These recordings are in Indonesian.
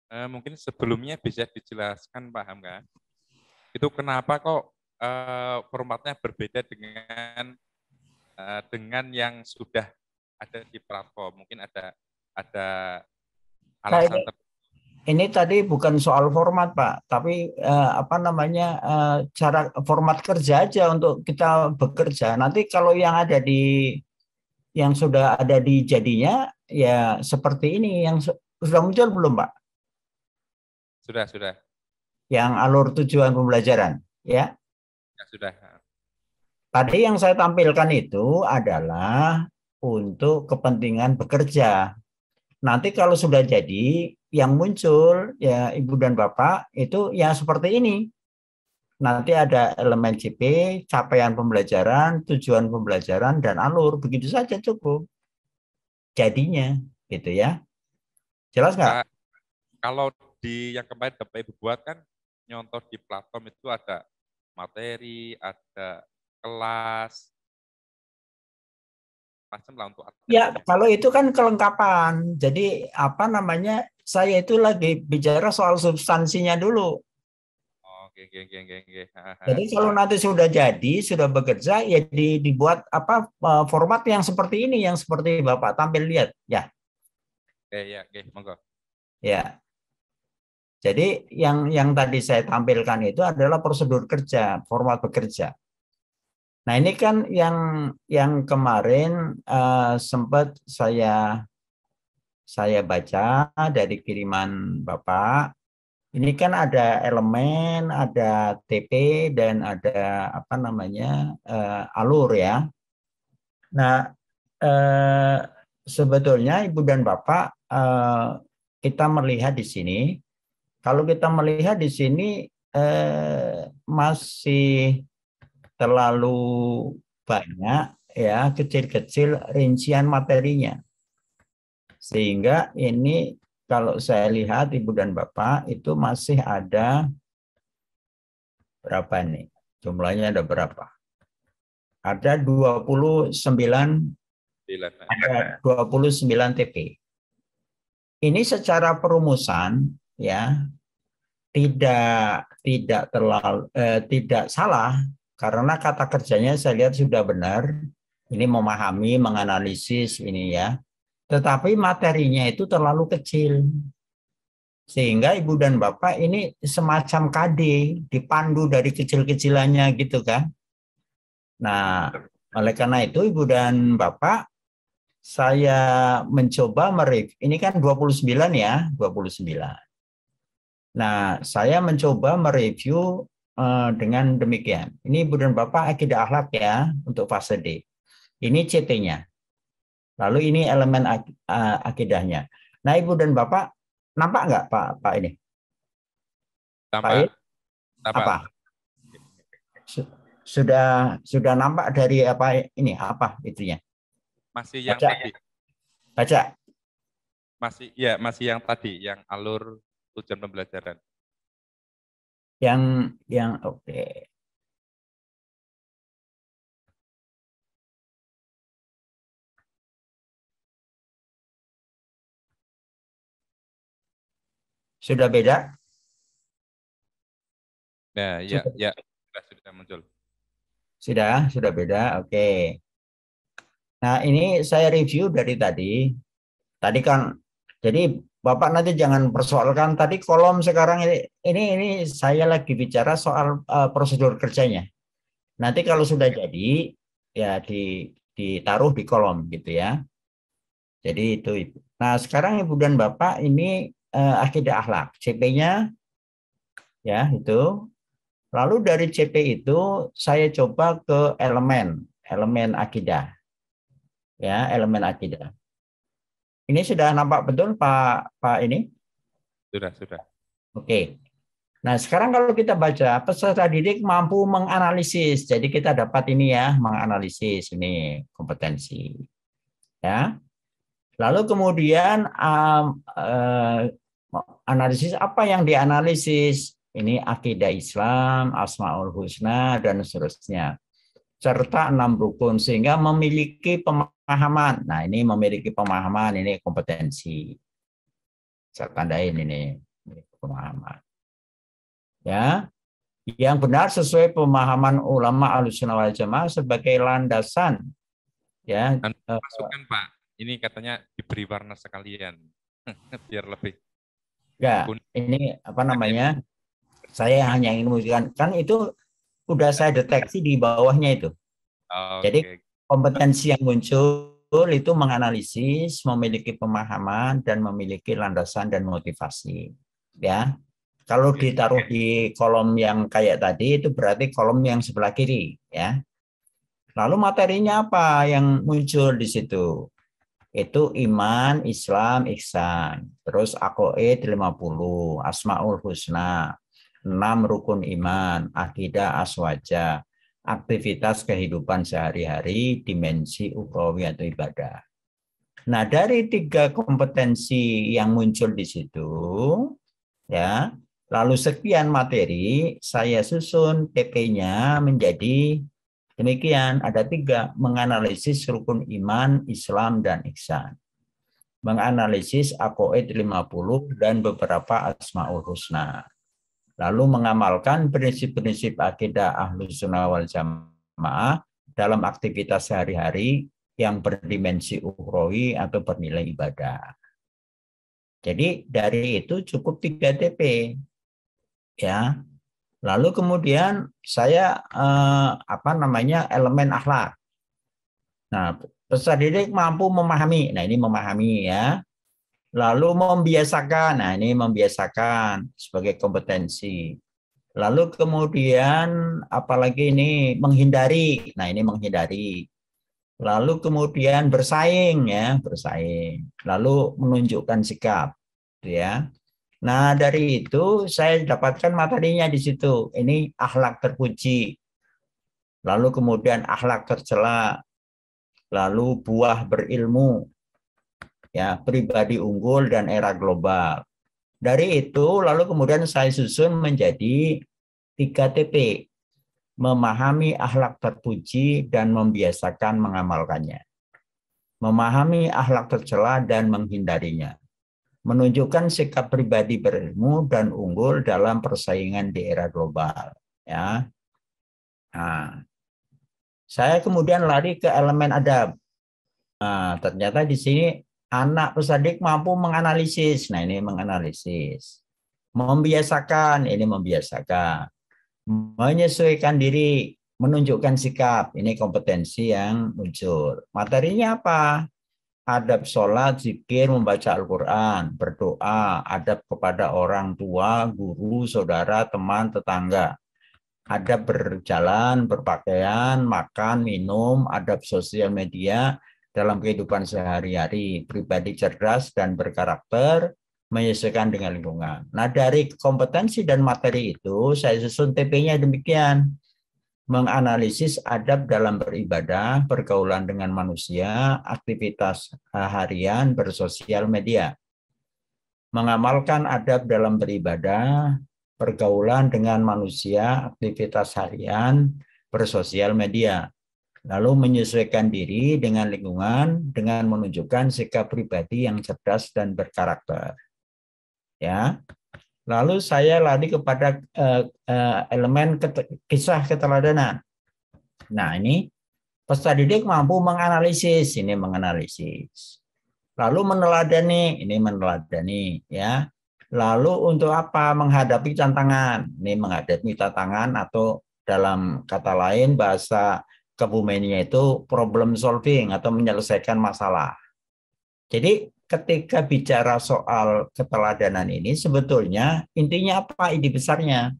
Mungkin sebelumnya bisa dijelaskan, paham kan? Itu kenapa kok formatnya berbeda dengan yang sudah ada di platform? Mungkin ada Nah, alasan tertentu. ini tadi bukan soal format, Pak, tapi apa namanya cara format kerja aja untuk kita bekerja. Nanti kalau yang sudah ada di jadinya ya seperti ini yang sudah muncul belum, Pak? Sudah, Yang alur tujuan pembelajaran, ya. ya, sudah. Tadi yang saya tampilkan itu adalah untuk kepentingan bekerja. Nanti kalau sudah jadi, yang muncul ya Ibu dan Bapak itu ya seperti ini. Nanti ada elemen CP, capaian pembelajaran, tujuan pembelajaran, dan alur. Begitu saja cukup jadinya, gitu ya. Jelas nggak? Kalau di yang kemarin Bapak Ibu buat kan nyontoh di platform itu ada materi, ada kelas, macam lah untuk Ya, aktivitas. kalau itu kan kelengkapan. Jadi apa namanya? Saya itu lagi bicara soal substansinya dulu. Oh, oke, oke, oke, oke, oke. Jadi kalau nanti sudah jadi, sudah bekerja, ya dibuat apa format yang seperti ini, yang seperti Bapak tampil lihat, ya, Oke, ya, oke, monggo. ya. Jadi yang tadi saya tampilkan itu adalah prosedur kerja, format bekerja. Nah ini kan yang kemarin sempat saya baca dari kiriman Bapak. Ini kan ada elemen, ada TP dan ada apa namanya alur ya. Nah eh, sebetulnya Ibu dan Bapak kita melihat di sini. Kalau kita melihat di sini masih terlalu banyak ya kecil-kecil rincian materinya. Sehingga ini kalau saya lihat Ibu dan Bapak itu masih ada berapa nih? Jumlahnya ada berapa? Ada 9. ada 29 TP. Ini secara perumusan ya tidak salah karena kata kerjanya saya lihat sudah benar. Ini memahami, menganalisis ini ya. Tetapi materinya itu terlalu kecil. Sehingga Ibu dan Bapak ini semacam KD, dipandu dari kecil-kecilannya gitu kan. Nah, oleh karena itu Ibu dan Bapak, saya mencoba mereview. Ini kan 29 ya, 29. Nah, saya mencoba mereview dengan demikian. Ini Ibu dan Bapak akidah akhlak ya untuk fase D. Ini CT-nya. Lalu ini elemen akidahnya. Nah, Ibu dan Bapak, nampak nggak Pak ini? Pak Tampak, ini tampak. apa? Sudah nampak dari apa ini? Apa itunya? Masih yang Baca, tadi. baca. Masih yang tadi, yang alur tujuan pembelajaran. Yang oke. Sudah beda? Nah, ya, Sudah, ya, sudah muncul. sudah beda. Oke. Nah, ini saya review dari tadi. Tadi kan, jadi Bapak nanti jangan persoalkan tadi kolom sekarang ini saya lagi bicara soal prosedur kerjanya. Nanti kalau sudah jadi ya ditaruh di kolom gitu ya. Jadi itu Ibu. Nah, sekarang Ibu dan Bapak ini akidah akhlak. CP-nya ya itu. Lalu dari CP itu saya coba ke elemen akidah. Ya, elemen akidah. Ini sudah nampak betul Pak ini? Sudah. Oke. Nah, sekarang kalau kita baca, peserta didik mampu menganalisis. Jadi kita dapat ini ya, menganalisis ini kompetensi. Ya. Lalu kemudian analisis apa yang dianalisis? Ini akidah Islam, Asmaul Husna, dan seterusnya. Serta 6 rukun, sehingga memiliki pemahaman. Nah, ini memiliki pemahaman, ini kompetensi. Saya tandain ini. pemahaman. Ya, yang benar sesuai pemahaman ulama Ahlussunnah wal Jamaah sebagai landasan. Ya, Dan masukkan Pak, ini katanya diberi warna sekalian biar lebih ya, kuning. ini apa namanya? Saya hanya ingin menunjukkan kan itu udah saya deteksi di bawahnya itu. Jadi Oke. kompetensi yang muncul itu menganalisis, memiliki pemahaman dan memiliki landasan dan motivasi. Ya, kalau ditaruh di kolom yang kayak tadi itu berarti kolom yang sebelah kiri. Ya, lalu materinya apa yang muncul di situ? Itu iman, Islam, ihsan. Terus aqaid 50, Asmaul Husna, 6 rukun iman, akidah aswaja, aktivitas kehidupan sehari-hari, dimensi ukhrawi atau ibadah. Nah, dari 3 kompetensi yang muncul di situ, ya, lalu sekian materi, saya susun TP-nya menjadi demikian, ada 3, menganalisis rukun iman, Islam, dan ihsan. Menganalisis aqaid 50 dan beberapa asmaul husna. Lalu mengamalkan prinsip-prinsip akidah Ahlus Sunnah wal Jamaah dalam aktivitas sehari-hari yang berdimensi ukhrawi atau bernilai ibadah. Jadi dari itu cukup 3 TP. Ya. Lalu kemudian saya elemen akhlak. Nah, peserta didik mampu memahami. Nah, ini memahami ya. Lalu membiasakan. Nah, ini membiasakan sebagai kompetensi. Lalu kemudian apalagi ini menghindari. Nah, ini menghindari. Lalu kemudian bersaing ya, bersaing. Lalu menunjukkan sikap, gitu ya. Nah, dari itu saya dapatkan materinya di situ. Ini akhlak terpuji. Lalu kemudian akhlak tercela. Lalu buah berilmu. Ya, pribadi unggul dan era global. Dari itu lalu kemudian saya susun menjadi 3 TP. Memahami akhlak terpuji dan membiasakan mengamalkannya. Memahami akhlak tercela dan menghindarinya. Menunjukkan sikap pribadi berilmu dan unggul dalam persaingan di era global. Ya. Nah, saya kemudian lari ke elemen adab. Nah, ternyata di sini anak peserta mampu menganalisis. Nah, ini menganalisis. Membiasakan, ini membiasakan. Menyesuaikan diri, menunjukkan sikap. Ini kompetensi yang muncul. Materinya apa? Adab sholat, zikir, membaca Al-Quran, berdoa, adab kepada orang tua, guru, saudara, teman, tetangga. Adab berjalan, berpakaian, makan, minum, adab sosial media dalam kehidupan sehari-hari, pribadi cerdas dan berkarakter, menyesuaikan dengan lingkungan. Nah, dari kompetensi dan materi itu, saya susun TP-nya demikian. Menganalisis adab dalam beribadah, pergaulan dengan manusia, aktivitas harian, bersosial media. Mengamalkan adab dalam beribadah, pergaulan dengan manusia, aktivitas harian, bersosial media. Lalu menyesuaikan diri dengan lingkungan dengan menunjukkan sikap pribadi yang cerdas dan berkarakter. Ya. Lalu saya lari kepada elemen kisah keteladanan. Nah, ini peserta didik mampu menganalisis, ini menganalisis. Lalu meneladani, ini meneladani, ya. Lalu untuk apa? Menghadapi tantangan. Ini menghadapi tantangan atau dalam kata lain bahasa Kebumennya itu problem solving atau menyelesaikan masalah. Jadi ketika bicara soal keteladanan ini sebetulnya intinya apa? Ide besarnya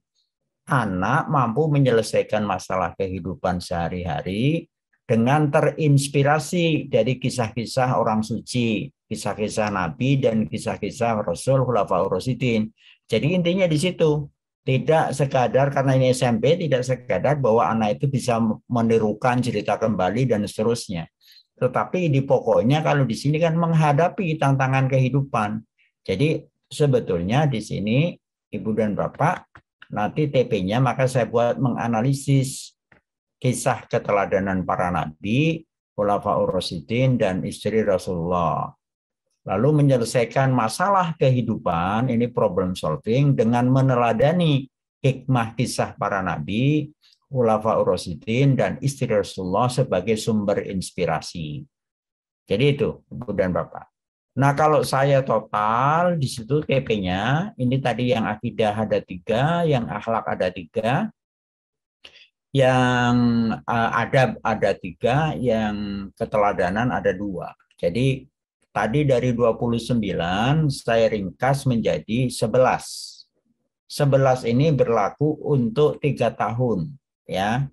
anak mampu menyelesaikan masalah kehidupan sehari-hari dengan terinspirasi dari kisah-kisah orang suci, kisah-kisah Nabi dan kisah-kisah Rasul Khulafaur Rasyidin. Jadi intinya di situ. Tidak sekadar karena ini SMP, tidak sekadar bahwa anak itu bisa menirukan cerita kembali dan seterusnya. Tetapi di pokoknya kalau di sini kan menghadapi tantangan kehidupan. Jadi sebetulnya di sini Ibu dan Bapak nanti TP-nya maka saya buat menganalisis kisah keteladanan para nabi, khulafaur rasyidin dan istri Rasulullah. lalu menyelesaikan masalah kehidupan, ini problem solving, dengan meneladani hikmah kisah para nabi, Khulafaur Rasyidin, dan istri Rasulullah sebagai sumber inspirasi. Jadi itu, Ibu dan Bapak. Nah, kalau saya total, di situ TP-nya, ini tadi yang akidah ada 3, yang akhlak ada 3, yang ada 3, yang keteladanan ada 2. Jadi tadi dari 29 saya ringkas menjadi 11. 11 ini berlaku untuk 3 tahun, ya.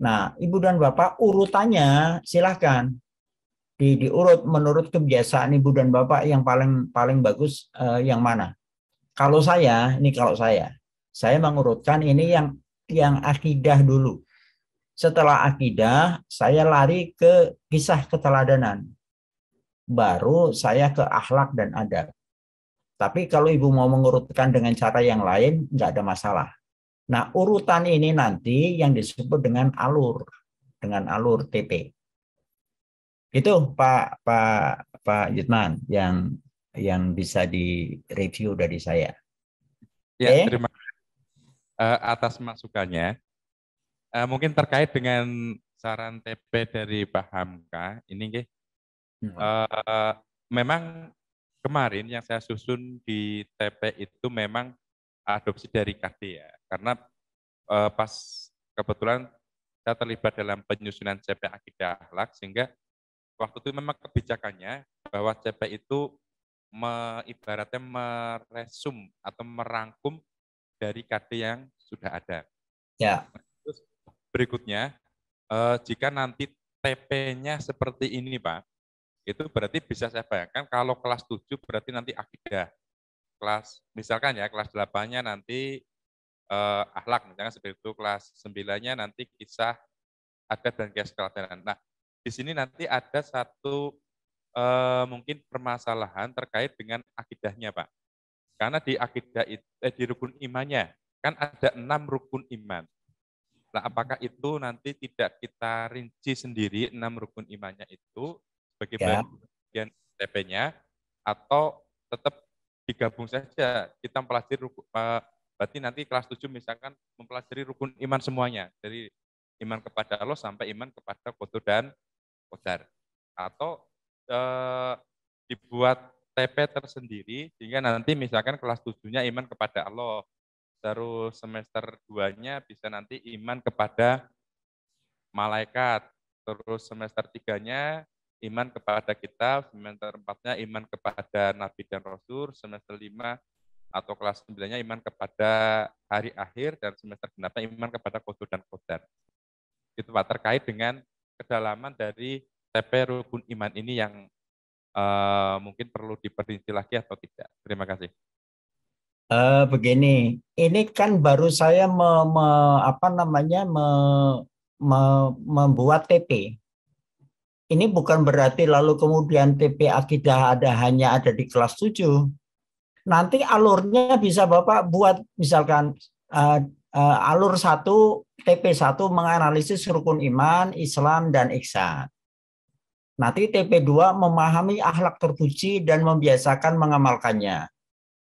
Nah, Ibu dan Bapak urutannya silahkan diurut menurut kebiasaan Ibu dan Bapak yang paling paling bagus yang mana. Kalau saya mengurutkan ini yang akidah dulu. Setelah akidah, saya lari ke kisah keteladanan. Baru saya ke akhlak dan adab. Tapi kalau Ibu mau mengurutkan dengan cara yang lain, nggak ada masalah. Nah, urutan ini nanti yang disebut dengan alur TP. Itu Pak Jutman yang bisa direview dari saya. Ya, Oke? terima kasih atas masukannya. Mungkin terkait dengan saran TP dari Pak Hamka, ini memang kemarin yang saya susun di TP itu memang adopsi dari KD ya, karena pas kebetulan saya terlibat dalam penyusunan CP Akidah Akhlak, sehingga waktu itu memang kebijakannya bahwa CP itu ibaratnya meresum atau merangkum dari KD yang sudah ada. Ya. Terus berikutnya, jika nanti TP-nya seperti ini Pak, itu berarti bisa saya bayangkan kalau kelas 7 berarti nanti akidah. Kelas, misalkan ya, kelas 8-nya nanti akhlak, misalnya seperti itu, kelas 9-nya nanti kisah adat dan kias keteladanan. Nah, di sini nanti ada satu mungkin permasalahan terkait dengan akidahnya, Pak. Karena di akidah itu, di rukun imannya, kan ada 6 rukun iman. Nah, apakah itu nanti tidak kita rinci sendiri 6 rukun imannya itu sebagai Ya. bagian TP-nya, atau tetap digabung saja kita mempelajari berarti nanti kelas 7 misalkan mempelajari rukun iman semuanya, dari iman kepada Allah sampai iman kepada qadar dan qadar, atau dibuat TP tersendiri sehingga nanti misalkan kelas 7-nya iman kepada Allah, terus semester 2-nya bisa nanti iman kepada malaikat, terus semester 3-nya iman kepada kitab, semester 4-nya iman kepada nabi dan rasul, semester 5 atau kelas 9-nya iman kepada hari akhir, dan semester 6-nya iman kepada qadar dan qadar. Itu Pak, terkait dengan kedalaman dari TP rukun iman ini yang mungkin perlu diperinci lagi atau tidak. Terima kasih. Begini, ini kan baru saya membuat TP. Ini bukan berarti lalu kemudian TP akidah hanya ada di kelas 7. Nanti alurnya bisa Bapak buat misalkan alur 1, TP1 menganalisis rukun iman, Islam, dan ihsan. Nanti TP2 memahami akhlak terpuji dan membiasakan mengamalkannya.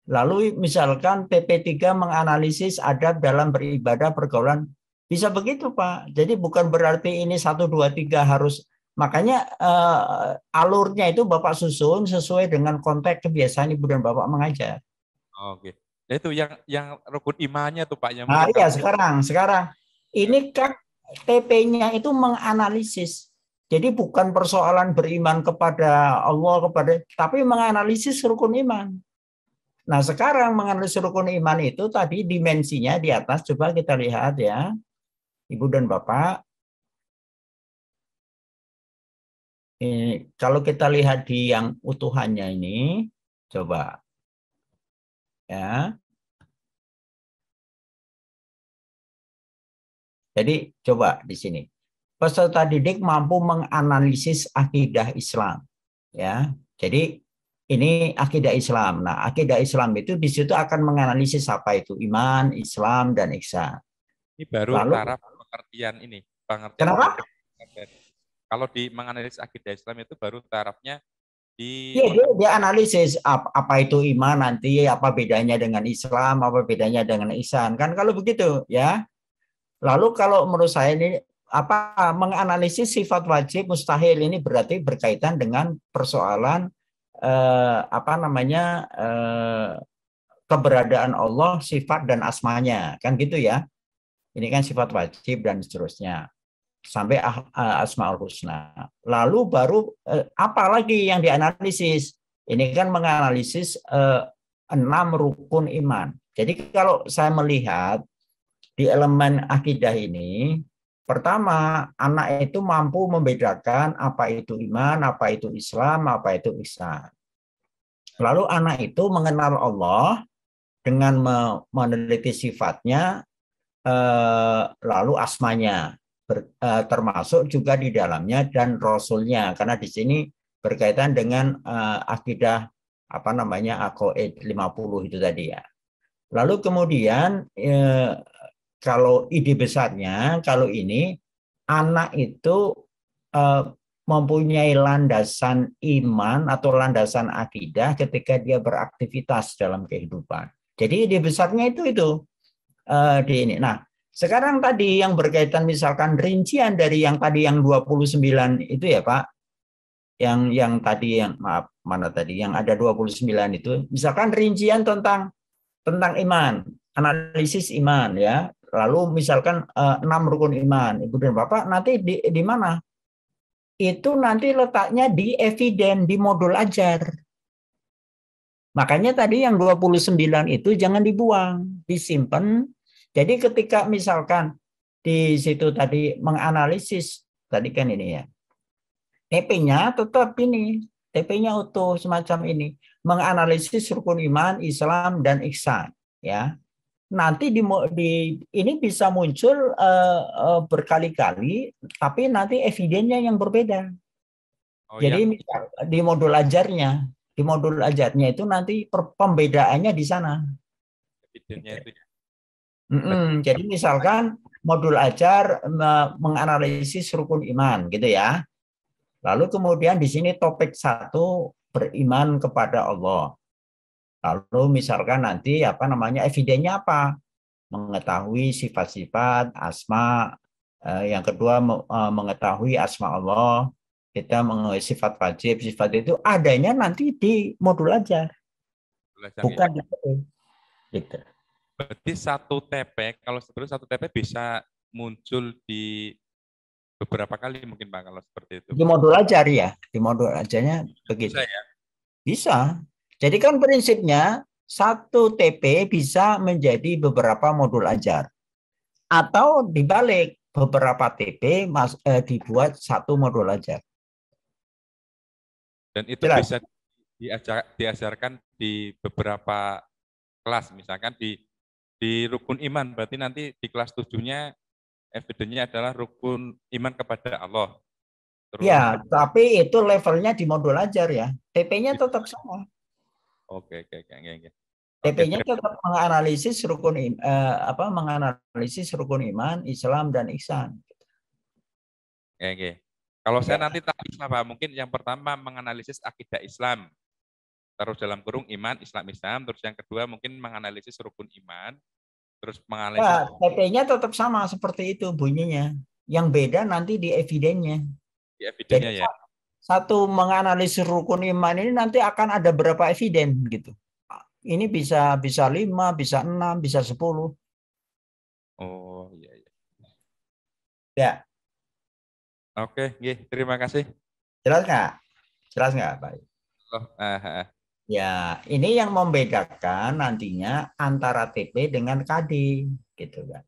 Lalu misalkan TP3 menganalisis adab dalam beribadah pergaulan. Bisa begitu Pak. Jadi bukan berarti ini 1, 2, 3 harus. Makanya alurnya itu Bapak susun sesuai dengan konteks kebiasaan Ibu dan Bapak mengajar. Oke. Ya itu yang rukun imannya tuh Pak, yang Nah mungkin iya kalau sekarang. Ini kan TP-nya itu menganalisis. Jadi bukan persoalan beriman kepada Allah, tapi menganalisis rukun iman. Nah, sekarang menganalisis rukun iman itu tadi dimensinya di atas, coba kita lihat ya, Ibu dan Bapak. Kalau kita lihat di yang utuhannya ini, coba ya. Jadi coba di sini. Peserta didik mampu menganalisis akidah Islam, ya. Jadi ini akidah Islam. Nah, akidah Islam itu di situ akan menganalisis apa itu iman, Islam, dan ihsan. ini baru Lalu, taraf pengertian ini, pengertian kenapa? rukun iman. Kalau di menganalisis akidah Islam itu baru tarafnya Iya, dia analisis apa itu iman nanti, apa bedanya dengan Islam, apa bedanya dengan ihsan. Kan kalau begitu ya. Lalu kalau menurut saya ini apa menganalisis sifat wajib mustahil ini berarti berkaitan dengan persoalan apa namanya keberadaan Allah, sifat dan asmanya, kan gitu ya. Ini kan sifat wajib dan seterusnya sampai asmaul husna. Lalu baru apa lagi yang dianalisis? Ini kan menganalisis 6 rukun iman. Jadi kalau saya melihat di elemen akidah ini, pertama, anak itu mampu membedakan apa itu iman, apa itu Islam, apa itu ihsan. Lalu anak itu mengenal Allah dengan meneliti sifatnya, lalu asmanya, termasuk juga di dalamnya dan Rasulnya, karena di sini berkaitan dengan akidah apa namanya Aqaid 50 itu tadi ya. Lalu kemudian kalau ide besarnya, kalau ini anak itu eh, mempunyai landasan iman atau landasan akidah ketika dia beraktivitas dalam kehidupan. Jadi ide besarnya itu di ini. Nah, sekarang tadi yang berkaitan misalkan rincian dari yang tadi yang 29 itu ya Pak, yang tadi yang maaf mana tadi yang ada 29 itu, misalkan rincian tentang iman, analisis iman ya. Lalu misalkan 6 rukun iman, Ibu dan Bapak nanti di mana? Itu nanti letaknya di eviden, di modul ajar. Makanya tadi yang 29 itu jangan dibuang, disimpan. Jadi ketika misalkan di situ tadi menganalisis, tadi kan ini ya, TP-nya tetap ini, TP-nya utuh semacam ini, menganalisis rukun iman, Islam, dan ihsan. Ya, nanti ini bisa muncul berkali-kali, tapi nanti evidennya yang berbeda. Oh, Jadi yang misal di modul ajarnya itu nanti pembedaannya di sana. evidennya itu ya. Jadi misalkan modul ajar menganalisis rukun iman, gitu ya. Lalu kemudian di sini topik 1 beriman kepada Allah. Lalu misalkan nanti apa namanya evidennya apa? Mengetahui sifat-sifat, asma. Yang kedua mengetahui asma Allah. Kita mengetahui sifat wajib, sifat itu adanya nanti di modul ajar, Belajarnya. bukan di TP. Gitu. Berarti satu TP, kalau sebenarnya satu TP bisa muncul di beberapa kali mungkin Pak kalau seperti itu. Di modul ajar ya, di modul ajarnya Bisa begitu. ya? Bisa. Jadi kan prinsipnya satu TP bisa menjadi beberapa modul ajar. Atau dibalik, beberapa TP dibuat satu modul ajar. Dan itu Jelas? bisa diajarkan di beberapa kelas, misalkan di rukun iman, berarti nanti di kelas 7-nya evidennya adalah rukun iman kepada Allah. Terus, Ya, tapi itu levelnya di modul ajar ya. TP-nya tetap sama. oke, oke, oke, oke. Oke, TP-nya tetap menganalisis rukun iman, Islam dan ihsan. oke. Kalau saya Ya. nanti taklis Pak, mungkin yang pertama menganalisis akidah Islam, terus dalam kurung iman, Islam, terus yang kedua mungkin menganalisis rukun iman, terus menganalisis TP-nya tetap sama seperti itu bunyinya. Yang beda nanti di evidennya. di Jadi evidennya ya. satu menganalisis rukun iman ini nanti akan ada berapa eviden gitu. Ini bisa 5, bisa 6, bisa 10. Oh iya, iya. Ya, Oke, terima kasih. jelas nggak? Jelas nggak, Pak? Oh, Ya, ini yang membedakan nantinya antara TP dengan KD, gitu kan.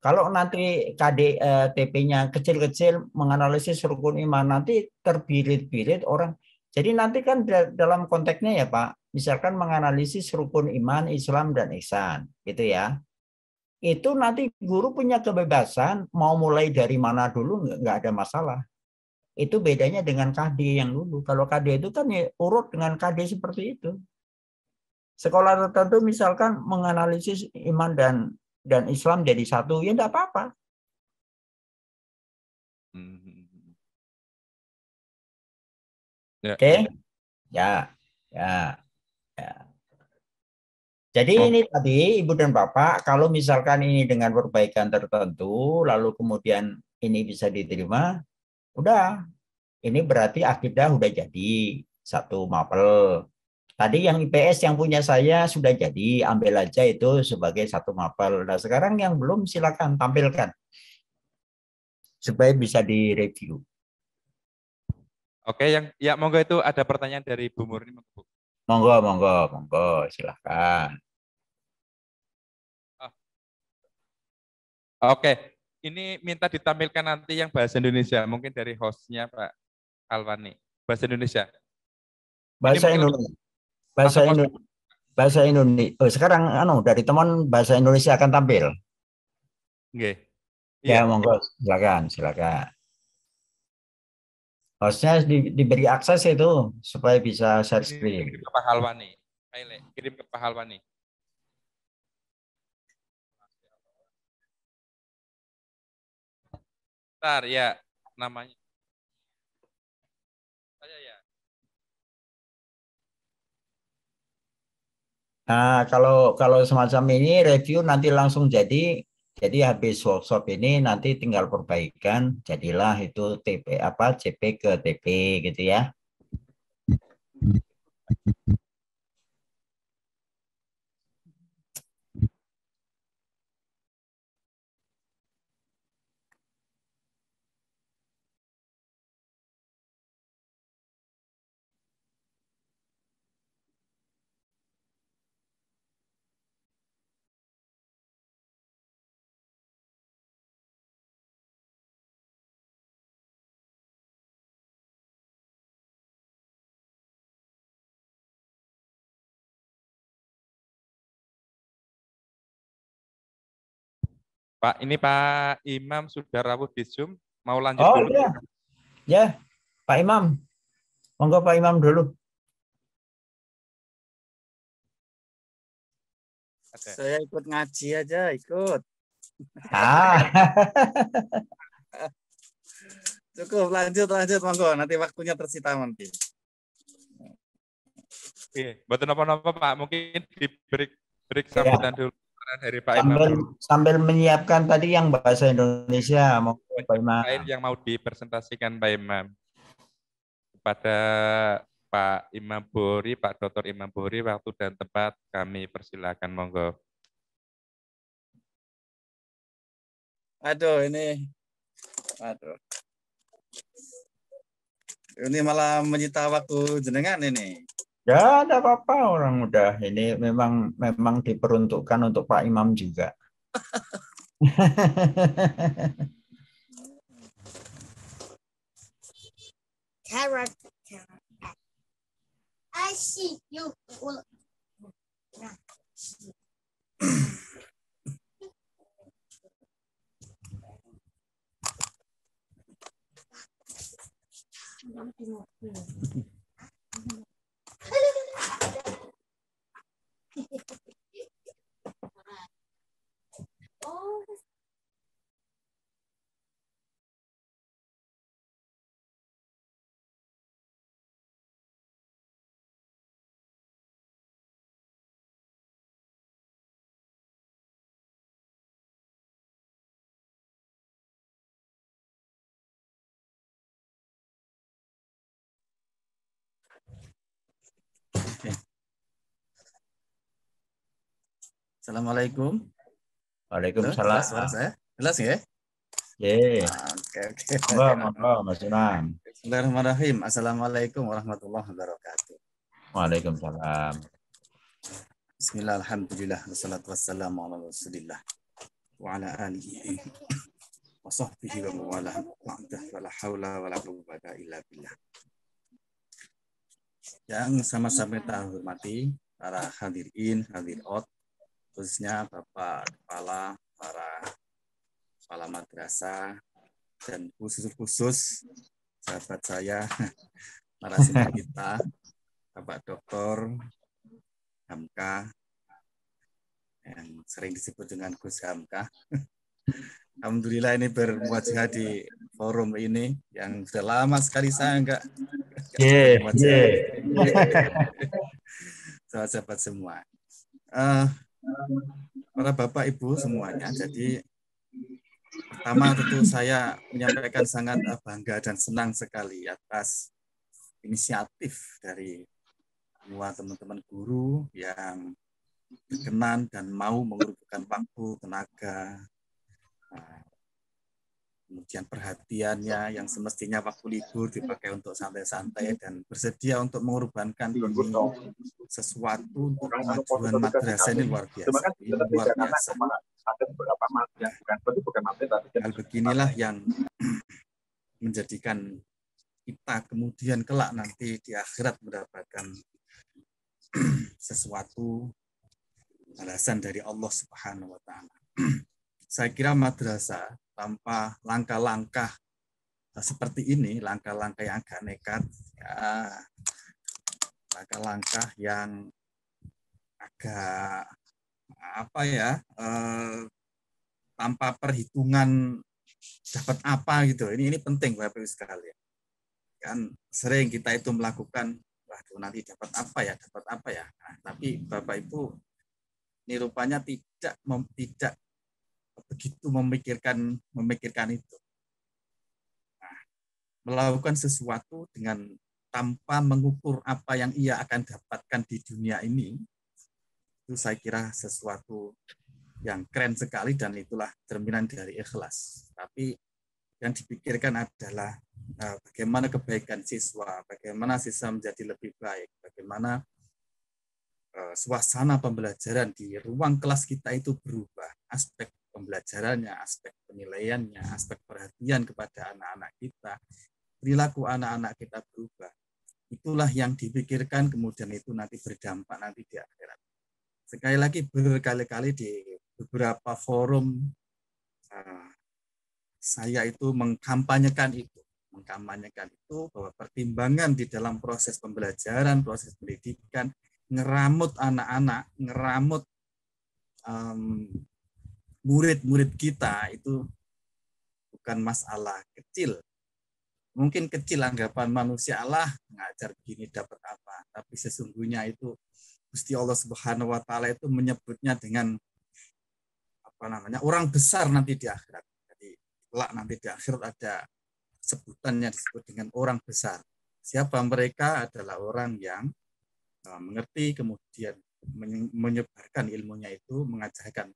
Kalau nanti KD TP-nya kecil-kecil menganalisis rukun iman nanti terbirit-birit orang. Jadi nanti kan dalam konteksnya ya Pak, misalkan menganalisis rukun iman, Islam dan ihsan, gitu ya. Itu nanti guru punya kebebasan mau mulai dari mana dulu nggak ada masalah. Itu bedanya dengan KD yang dulu. Kalau KD itu kan ya, urut dengan KD seperti itu. Sekolah tertentu misalkan menganalisis iman dan Islam jadi satu, ya enggak apa-apa. hmm. Ya, Oke. ya. Ya, ya, ya. Jadi Oh, ini tadi Ibu dan Bapak, kalau misalkan ini dengan perbaikan tertentu, lalu kemudian ini bisa diterima, udah, ini berarti akidah udah jadi satu mapel. Tadi yang IPS yang punya saya sudah jadi, ambil aja itu sebagai satu mapel. Nah sekarang yang belum silakan tampilkan supaya bisa direview. oke, yang ya monggo itu ada pertanyaan dari Bu Murni, monggo, Bu. Monggo, monggo, monggo, silakan. Ah, oke, ini minta ditampilkan nanti yang bahasa Indonesia, mungkin dari hostnya Pak Alwani. Bahasa Indonesia. Ini Bahasa mungkin Indonesia, bahasa langsung kosong. Indonesia, bahasa Indonesia. Oh, sekarang dari teman bahasa Indonesia akan tampil. Nggih. Ya, Iya. monggo, silakan, silakan. Hostnya diberi akses itu supaya bisa share Ini screen. kirim ke Pak Halwani. Ayo, Le, kirim ke Pak Halwani. Bentar ya, namanya saya ya. Nah, kalau semacam ini review nanti langsung jadi habis workshop ini nanti tinggal perbaikan, jadilah itu TP apa CP ke TP gitu ya. Pak, ini Pak Imam sudah rawuh di Zoom. Mau lanjut Oh dulu? iya, ya Pak Imam, monggo Pak Imam dulu. Ada. Saya ikut ngaji aja, ikut. Ah, Cukup, lanjut, monggo. Nanti waktunya tersita nanti. Oke, buat apa-apa Pak. Mungkin di break ya sambutan dulu dari Pak Imam sambil dulu. sambil menyiapkan tadi yang bahasa Indonesia, monggo Pak Lain Imam. yang mau dipresentasikan Pak Imam kepada Pak Imam Bohri, Pak Dr. Imam Bohri, waktu dan tempat kami persilakan, monggo. Aduh, aduh, ini malah menyita waktu jenengan ini. Ya, ada apa-apa orang udah ini memang memang diperuntukkan untuk Pak Imam juga. Carrot. I see you. Oh. Assalamualaikum. Halo, Waalaikumsalam. jelas suara saya? Jelas ya? Ye, Oke. monggo, Mas Imam. Bismillahirrahmanirrahim. Assalamualaikum warahmatullahi wabarakatuh. Waalaikumsalam. Bismillah, alhamdulillah, wassalatu wassalamu ala rasulillah wa ala alihi wa sahbihi wa mawala wa la hawla wa la quwwata illa billah. Yang sama-sama kita hormati para hadirin, hadirat, khususnya Bapak Kepala, para kepala madrasah, dan khusus sahabat saya, narasumber kita, Bapak Dr. Hamka, yang sering disebut dengan Gus Hamka. Alhamdulillah ini berwajah di forum ini yang sudah lama sekali saya enggak Ye, berwajah. Sahabat semua. Para Bapak Ibu semuanya, jadi pertama tentu saya menyampaikan sangat bangga dan senang sekali atas inisiatif dari semua teman-teman guru yang berkenan dan mau mengorbankan waktu, tenaga, kemudian perhatiannya yang semestinya waktu libur dipakai untuk santai-santai dan bersedia untuk mengorbankan ini sesuatu untuk kemajuan madrasah ini luar biasa. Ini luar biasa. Hal beginilah yang menjadikan kita kemudian kelak nanti di akhirat mendapatkan sesuatu balasan dari Allah Subhanahu wa taala. Saya kira madrasah tanpa langkah-langkah seperti ini, langkah-langkah yang agak nekat, ya, langkah-langkah yang agak apa ya, tanpa perhitungan dapat apa gitu. Ini penting Bapak Ibu sekalian. Kan sering kita itu melakukan, waduh nanti dapat apa ya. Nah, tapi Bapak Ibu ini rupanya tidak begitu memikirkan itu. Nah, melakukan sesuatu dengan tanpa mengukur apa yang ia akan dapatkan di dunia ini, itu saya kira sesuatu yang keren sekali dan itulah cerminan dari ikhlas. Tapi yang dipikirkan adalah bagaimana kebaikan siswa, bagaimana siswa menjadi lebih baik, bagaimana suasana pembelajaran di ruang kelas kita itu berubah, aspek pembelajarannya, aspek penilaiannya, aspek perhatian kepada anak-anak kita, perilaku anak-anak kita berubah. Itulah yang dipikirkan, kemudian itu nanti berdampak nanti di akhirat. Sekali lagi berkali-kali di beberapa forum saya itu mengkampanyekan itu bahwa pertimbangan di dalam proses pembelajaran, proses pendidikan, ngeramut anak-anak, ngeramut murid-murid kita itu bukan masalah kecil. Mungkin kecil anggapan manusia, Allah ngajar gini dapat apa, tapi sesungguhnya itu Gusti Allah Subhanahu wa taala itu menyebutnya dengan orang besar nanti di akhirat. Jadi kelak nanti di akhirat ada sebutannya disebut dengan orang besar. Siapa mereka? Adalah orang yang mengerti, kemudian menyebarkan ilmunya itu, mengajarkan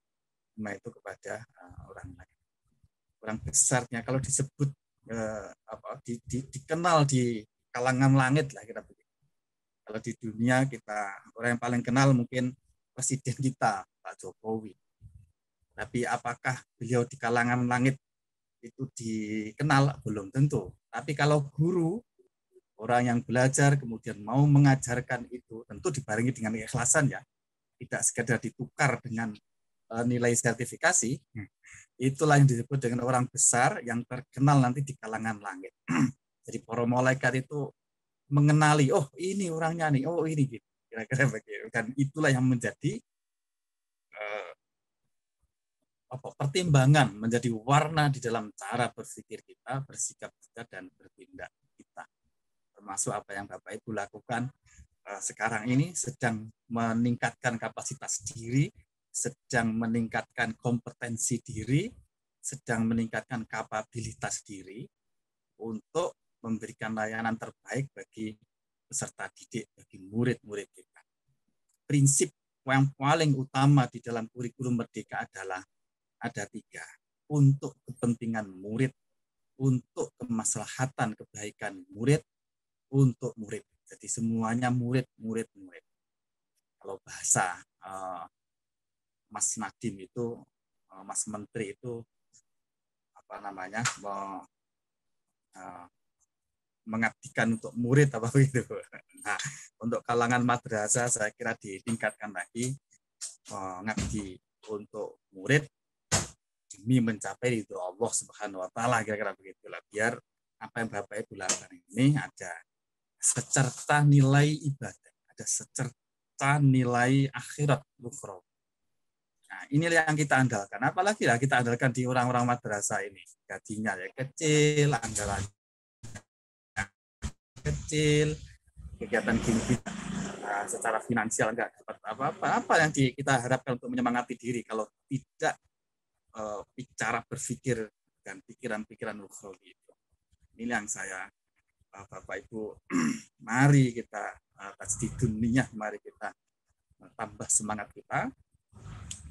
ilmu itu kepada orang lain. Orang besarnya kalau disebut dikenal di kalangan langit lah kira begitu. Kalau di dunia kita orang yang paling kenal mungkin presiden kita Pak Jokowi. Tapi apakah beliau di kalangan langit itu dikenal? Belum tentu. Tapi kalau guru, orang yang belajar kemudian mau mengajarkan itu tentu dibarengi dengan keikhlasan ya. Tidak sekedar ditukar dengan nilai sertifikasi. Itulah yang disebut dengan orang besar yang terkenal nanti di kalangan langit. Jadi para malaikat itu mengenali, oh ini orangnya nih, oh ini gitu. Kira-kira begitu. Dan itulah yang menjadi pertimbangan, menjadi warna di dalam cara berpikir kita, bersikap kita, dan bertindak kita. Termasuk apa yang Bapak Ibu lakukan sekarang ini, sedang meningkatkan kapasitas diri, sedang meningkatkan kompetensi diri, sedang meningkatkan kapabilitas diri untuk memberikan layanan terbaik bagi peserta didik, bagi murid-murid kita. Prinsip yang paling utama di dalam kurikulum Merdeka adalah ada 3. Untuk kepentingan murid, untuk kemaslahatan kebaikan murid, untuk murid. Jadi semuanya murid. Kalau bahasa Mas Nadiem itu, Mas Menteri itu mengabdikan untuk murid apa begitu. Nah, untuk kalangan madrasah saya kira ditingkatkan lagi, mengabdi untuk murid demi mencapai ridho Allah Subhanahu wa taala, kira-kira begitulah. Biar apa yang Bapak Ibu lakukan ini ada secerca nilai ibadah, ada secerca nilai akhirat ukhra. Nah, inilah yang kita andalkan. Apalagi lah kita andalkan di orang-orang madrasah ini. Gajinya ya kecil, anggaran kecil, kegiatan gini secara finansial nggak dapat apa yang kita harapkan untuk menyemangati diri kalau tidak bicara berpikir dan pikiran-pikiran ukhrawi itu. Ini yang saya Bapak Ibu, mari kita tasdidun niyah, mari kita tambah semangat kita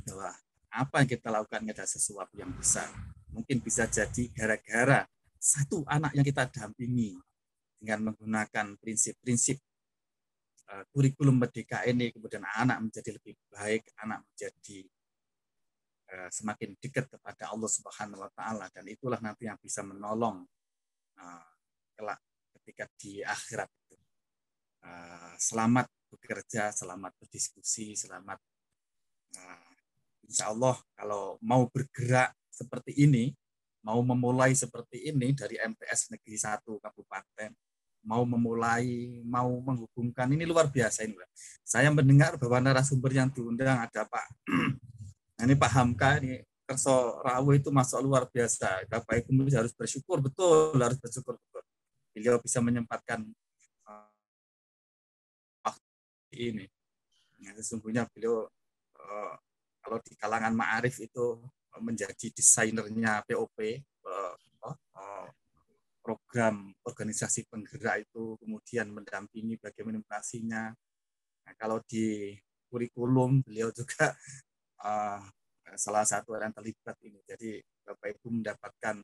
bahwa apa yang kita lakukan ada sesuatu yang besar. Mungkin bisa jadi gara-gara satu anak yang kita dampingi dengan menggunakan prinsip-prinsip kurikulum merdeka ini, kemudian anak menjadi lebih baik, anak menjadi semakin dekat kepada Allah Subhanahu wa taala, dan itulah nanti yang bisa menolong kelak ketika di akhirat. Selamat bekerja, selamat berdiskusi, selamat insya Allah kalau mau bergerak seperti ini, mau memulai seperti ini dari MTS Negeri 1 Kabupaten, mau memulai, mau menghubungkan, ini luar biasa ini. Saya mendengar bahwa narasumber yang diundang ada Pak, ini Pak Hamka, ini Kerso Rawe itu masuk luar biasa. Bapak Ibu harus bersyukur, betul, harus bersyukur betul. Beliau bisa menyempatkan ini. Ya, sesungguhnya beliau kalau di kalangan ma'arif itu menjadi desainernya POP, program organisasi penggerak itu, kemudian mendampingi bagaimana implementasinya. Nah, kalau di kurikulum beliau juga salah satu yang terlibat ini. Jadi Bapak Ibu mendapatkan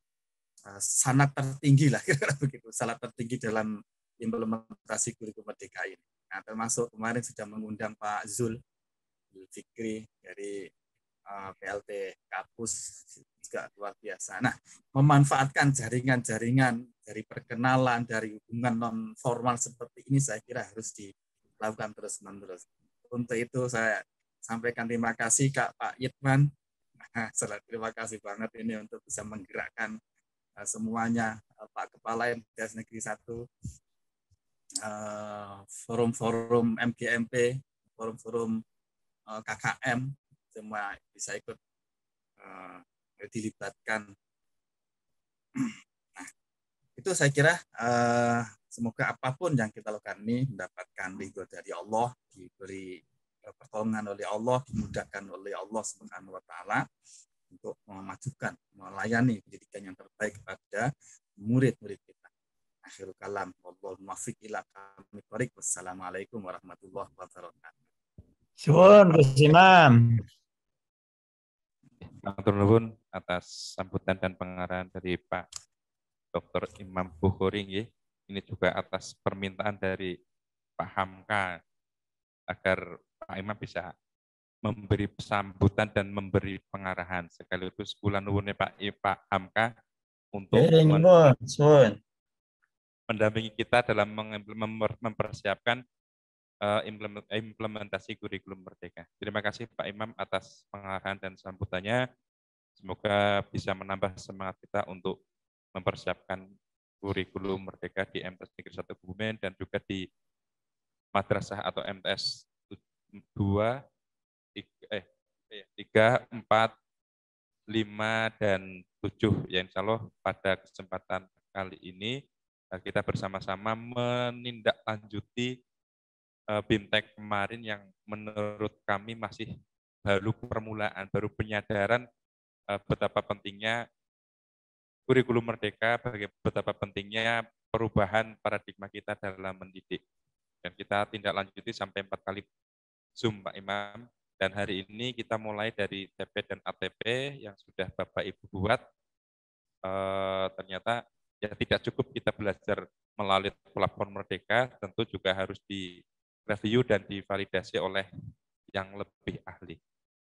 sanad tertinggi lah, kira-kira begitu, sanad tertinggi dalam implementasi kurikulum merdeka ini. Nah, termasuk kemarin sudah mengundang Pak Zul Fikri dari PLT Kapus, juga luar biasa. Nah, memanfaatkan jaringan-jaringan dari perkenalan, dari hubungan non formal seperti ini, saya kira harus dilakukan terus-menerus. Untuk itu saya sampaikan terima kasih Pak Yitman. Nah, terima kasih banget ini untuk bisa menggerakkan semuanya, Pak Kepala MTS Negeri 1, forum-forum MGMP, forum-forum KKM, semua bisa ikut dilibatkan. Nah, itu saya kira semoga apapun yang kita lakukan ini mendapatkan ridho dari Allah, diberi pertolongan oleh Allah, dimudahkan oleh Allah Subhanahu wa taala untuk memajukan, melayani pendidikan yang terbaik kepada murid-murid kita. Akhirul kalam, wallahu muwaffiq ila aqwamit thoriq. Wassalamualaikum warahmatullahi wabarakatuh. Suwun Gus Imam. Matur nuwun atas sambutan dan pengarahan dari Pak Dr. Imam Bukhari. Ini juga atas permintaan dari Pak Hamka agar Pak Imam bisa memberi sambutan dan memberi pengarahan. Sekaligus kula nuwun Pak Hamka untuk mendampingi kita dalam mempersiapkan implementasi kurikulum merdeka. Terima kasih Pak Imam atas pengarahan dan sambutannya. Semoga bisa menambah semangat kita untuk mempersiapkan kurikulum merdeka di MTS Negeri 1 Kebumen dan juga di madrasah atau MTS 2, 3, 4, 5, dan 7. Ya, insya Allah pada kesempatan kali ini kita bersama-sama menindaklanjuti BIMTEK kemarin yang menurut kami masih baru permulaan, baru penyadaran betapa pentingnya kurikulum merdeka, betapa pentingnya perubahan paradigma kita dalam mendidik. Dan kita tindak lanjuti sampai 4 kali Zoom Pak Imam. Dan hari ini kita mulai dari TP dan ATP yang sudah Bapak Ibu buat. Ternyata ya tidak cukup kita belajar melalui platform Merdeka, tentu juga harus direview dan divalidasi oleh yang lebih ahli.